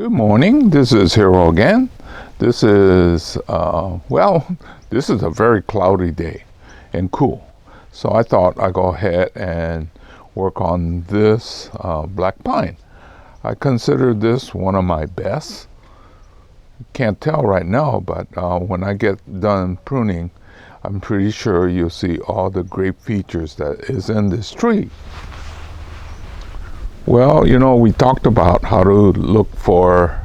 Good morning. This is Hiro again. This is, this is a very cloudy day and cool. So I thought I'd go ahead and work on this black pine. I consider this one of my best. Can't tell right now, but when I get done pruning, I'm pretty sure you'll see all the great features that is in this tree. Well, we talked about how to look for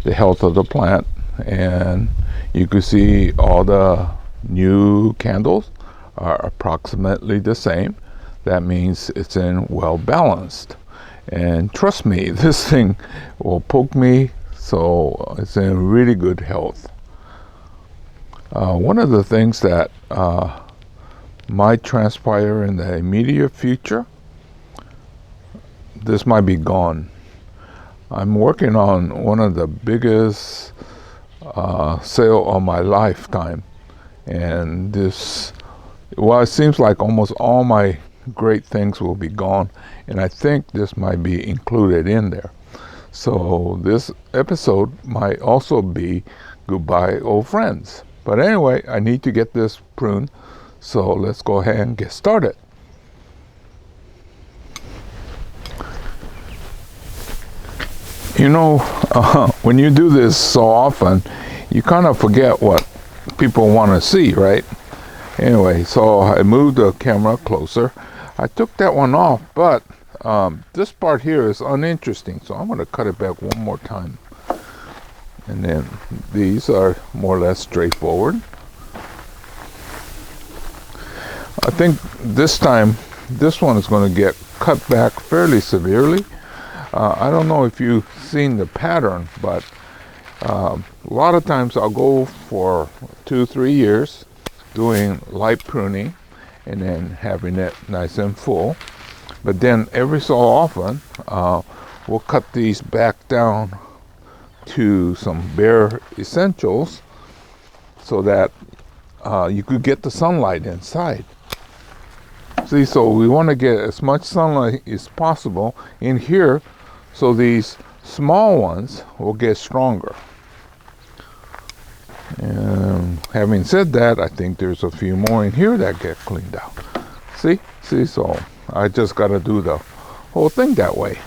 the health of the plant, and you can see all the new candles are approximately the same. That means it's in well balanced. And trust me, this thing will poke me, so it's in really good health. One of the things that might transpire in the immediate future, this might be gone. I'm working on one of the biggest sale of my lifetime, and it seems like almost all my great things will be gone, and I think this might be included in there. So this episode might also be goodbye old friends. But anyway, I need to get this pruned, so let's go ahead and get started. When you do this so often, you kind of forget what people want to see, right? Anyway, so I moved the camera closer. I took that one off, but this part here is uninteresting, so I'm going to cut it back one more time. And then these are more or less straightforward. I think this time, this one is going to get cut back fairly severely. I don't know if you've seen the pattern, but a lot of times I'll go for 2-3 years doing light pruning and then having it nice and full. But then every so often, we'll cut these back down to some bare essentials so that you could get the sunlight inside. See, so we want to get as much sunlight as possible in here, so these small ones will get stronger. And having said that, I think there's a few more in here that get cleaned out. See, so I just got to do the whole thing that way.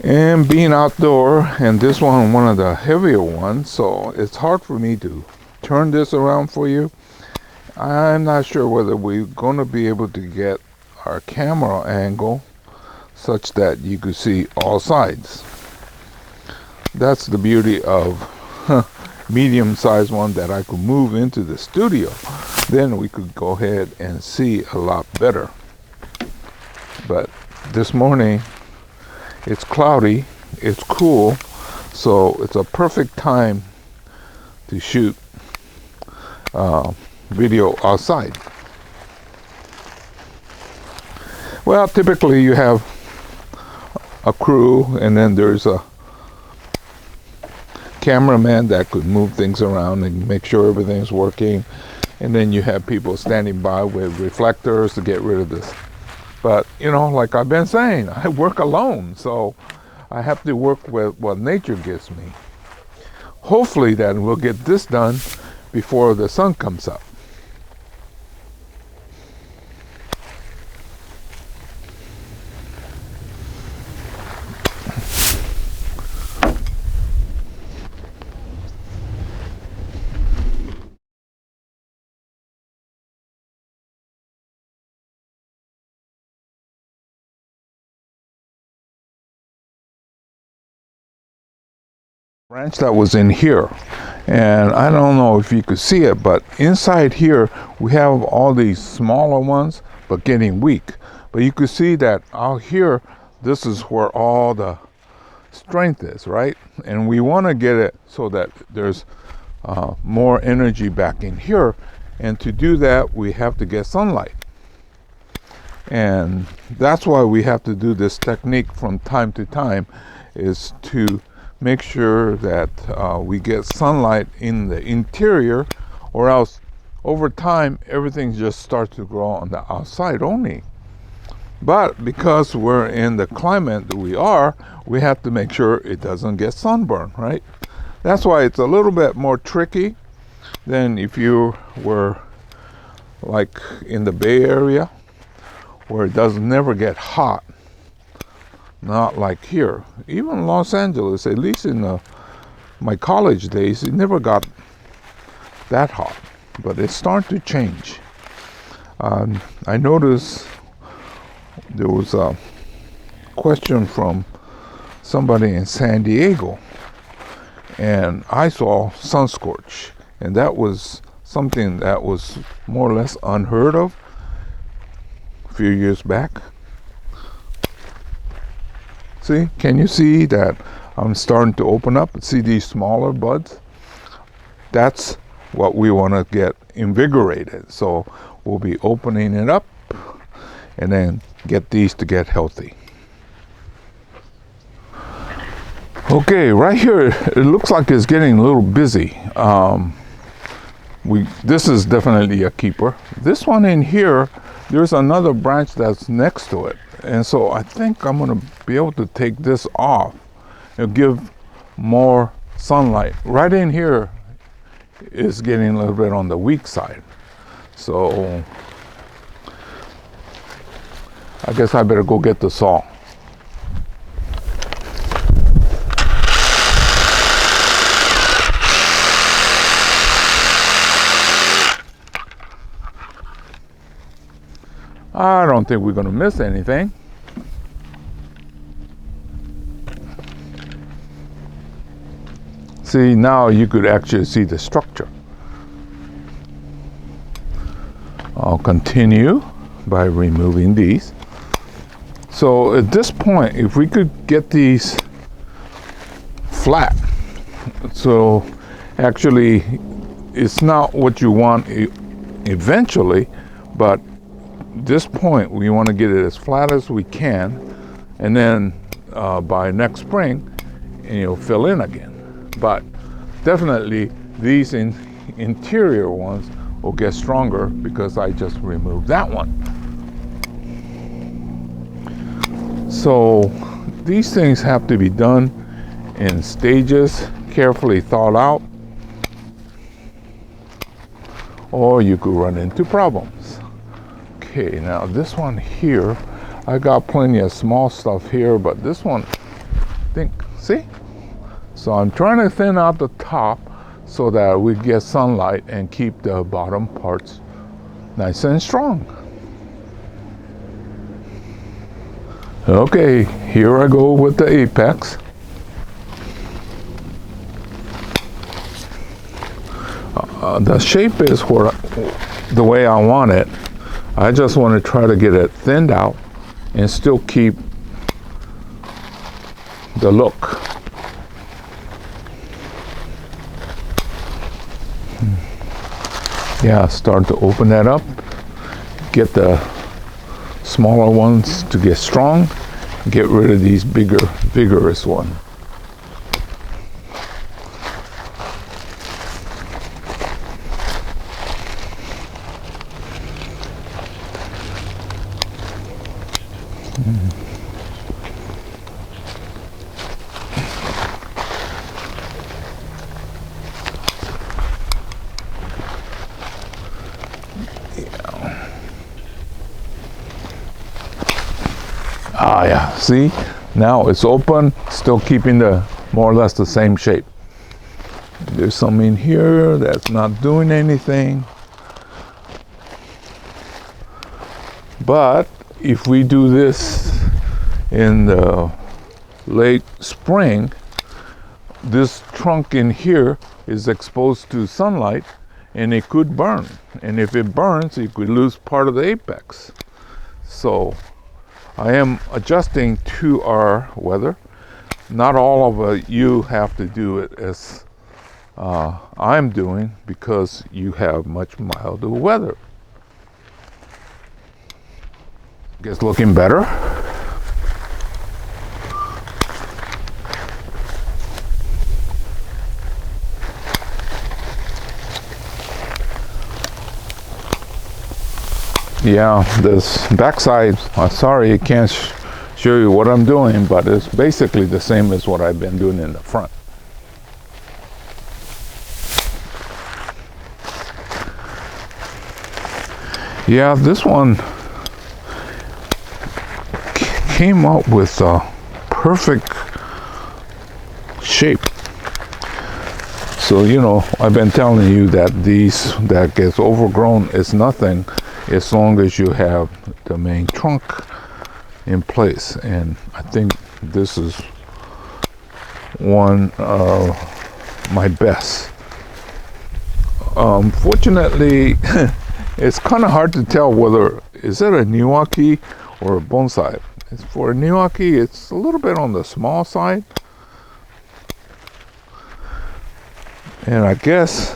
And being outdoor, and this one of the heavier ones, so it's hard for me to turn this around for you. I'm not sure whether we're going to be able to get our camera angle such that you could see all sides. That's the beauty of medium-sized one that I could move into the studio. Then we could go ahead and see a lot better. But this morning, it's cloudy, it's cool, so it's a perfect time to shoot video outside. Well, typically you have a crew, and then there's a cameraman that could move things around and make sure everything's working, and then you have people standing by with reflectors to get rid of this. But like I've been saying, I work alone, so I have to work with what nature gives me. Hopefully then we'll get this done before the sun comes up. Branch that was in here, and I don't know if you could see it, but inside here we have all these smaller ones but getting weak. But you could see that out here, this is where all the strength is, right? And we want to get it so that there's more energy back in here, and to do that we have to get sunlight. And that's why we have to do this technique from time to time, is to make sure that we get sunlight in the interior, or else over time everything just starts to grow on the outside only. But because we're in the climate that we are, we have to make sure it doesn't get sunburned, right? That's why it's a little bit more tricky than if you were like in the Bay Area, where it does never get hot. Not like here. Even Los Angeles, at least in my college days, it never got that hot. But it's starting to change. I noticed there was a question from somebody in San Diego, and I saw sun scorch, and that was something that was more or less unheard of a few years back. See, can you see that I'm starting to open up? See these smaller buds? That's what we want to get invigorated. So we'll be opening it up and then get these to get healthy. Okay, right here, it looks like it's getting a little busy. This is definitely a keeper. This one in here, there's another branch that's next to it. And so I think I'm going to be able to take this off and give more sunlight. Right in here is getting a little bit on the weak side. So I guess I better go get the saw. I don't think we're going to miss anything. See, now you could actually see the structure. I'll continue by removing these. So at this point, if we could get these flat, so actually it's not what you want eventually, but this point we want to get it as flat as we can, and then by next spring you'll fill in again. But definitely these interior ones will get stronger because I just removed that one. So these things have to be done in stages, carefully thought out, or you could run into problems. Okay, now this one here, I got plenty of small stuff here, but this one, see? So I'm trying to thin out the top so that we get sunlight and keep the bottom parts nice and strong. Okay, here I go with the apex. The shape is the way I want it. I just want to try to get it thinned out and still keep the look. Yeah, start to open that up, get the smaller ones to get strong, get rid of these bigger, vigorous ones. Ah, yeah, see, now it's open, still keeping the more or less the same shape. There's some in here that's not doing anything. But if we do this in the late spring, this trunk in here is exposed to sunlight and it could burn. And if it burns, you could lose part of the apex. So I am adjusting to our weather. Not all of you have to do it as I'm doing, because you have much milder weather. It's looking better. Yeah, this backside, sorry I can't show you what I'm doing, but it's basically the same as what I've been doing in the front. Yeah, this one came up with a perfect shape. So, you know, I've been telling you that these that gets overgrown is nothing as long as you have the main trunk in place. And I think this is one of my best. Fortunately, it's kind of hard to tell whether is it a Niwaki or a bonsai. For a Niwaki, it's a little bit on the small side. And I guess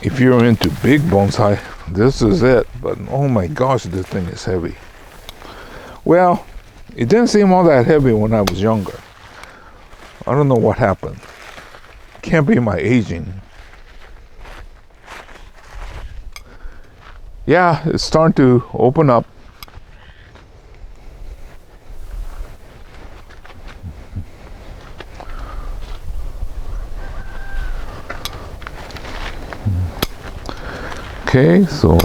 if you're into big bonsai, this is it. But oh my gosh, this thing is heavy. Well, it didn't seem all that heavy when I was younger. I don't know what happened. Can't be my aging. Yeah, it's starting to open up. Okay, so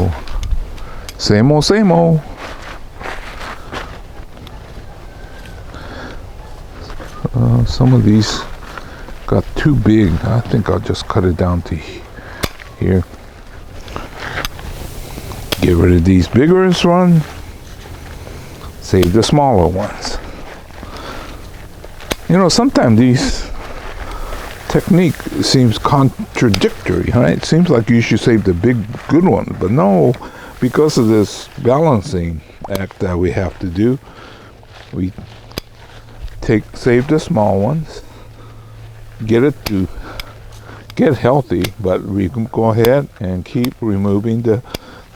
same old, same old. Some of these got too big. I think I'll just cut it down to here. Get rid of these bigger one. Save the smaller ones. You know, sometimes these technique seems contradictory, right? It seems like you should save the big good ones, but no, because of this balancing act that we have to do, we save the small ones, get it to get healthy, but we can go ahead and keep removing the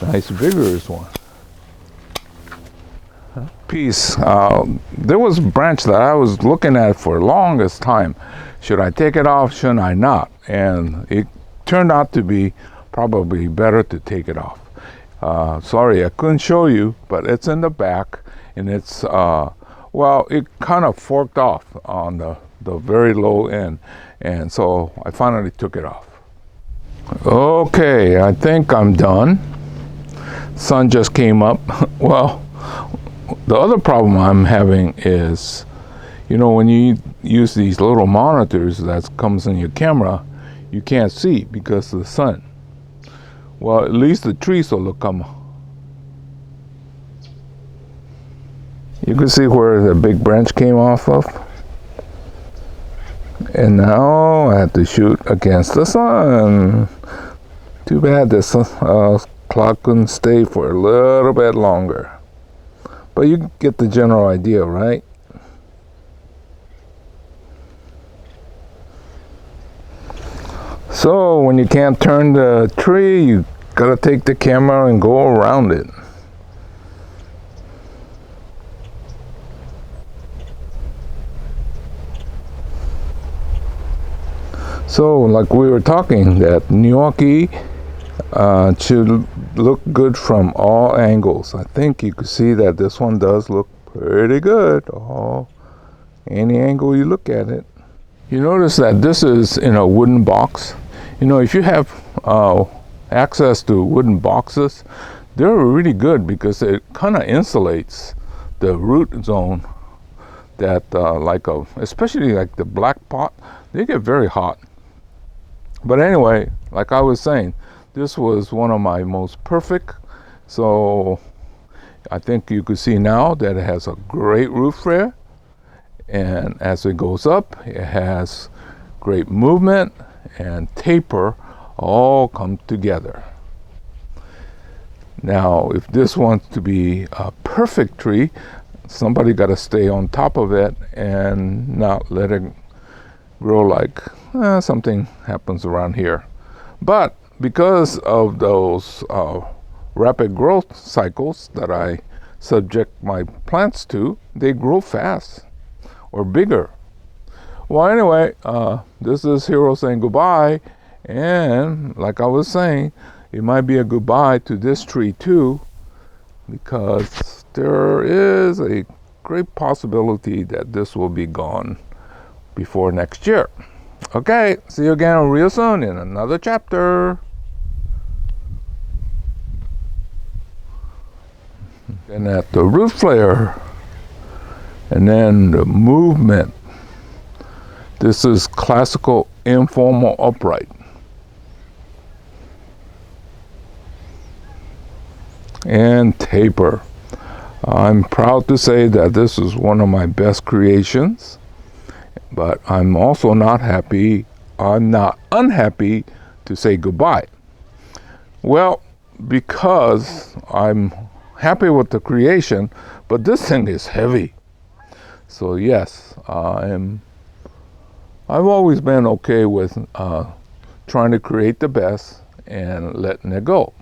nice vigorous one. Piece. There was a branch that I was looking at for the longest time. Should I take it off? Should I not? And it turned out to be probably better to take it off. Sorry, I couldn't show you, but it's in the back, and it's well, it kind of forked off on the very low end, and so I finally took it off. Okay, I think I'm done. Sun just came up. Well, the other problem I'm having is, you know, when you use these little monitors that comes in your camera, you can't see because of the sun. Well, at least the trees will come. You can see where the big branch came off of. And now I have to shoot against the sun. Too bad this clock couldn't stay for a little bit longer. But you get the general idea, right? So when you can't turn the tree, you gotta take the camera and go around it. So like we were talking, that gnocchi should look good from all angles. I think you can see that this one does look pretty good. Oh, any angle you look at it. You notice that this is in a wooden box. You know, if you have access to wooden boxes, they're really good because it kind of insulates the root zone that especially like the black pot, they get very hot. But anyway, like I was saying, this was one of my most perfect. So I think you can see now that it has a great roof rail. And as it goes up, it has great movement and taper all come together. Now, if this wants to be a perfect tree, somebody got to stay on top of it and not let it grow like something happens around here. But because of those rapid growth cycles that I subject my plants to, they grow fast or bigger. Well, anyway, this is Hiro saying goodbye. And like I was saying, it might be a goodbye to this tree too, because there is a great possibility that this will be gone before next year. Okay, see you again real soon in another chapter. And at the root flare, and then the movement. This is classical informal upright. And taper. I'm proud to say that this is one of my best creations, but I'm also not happy. I'm not unhappy to say goodbye. Well, because I'm happy with the creation, but this thing is heavy. So yes, I've always been okay with trying to create the best and letting it go.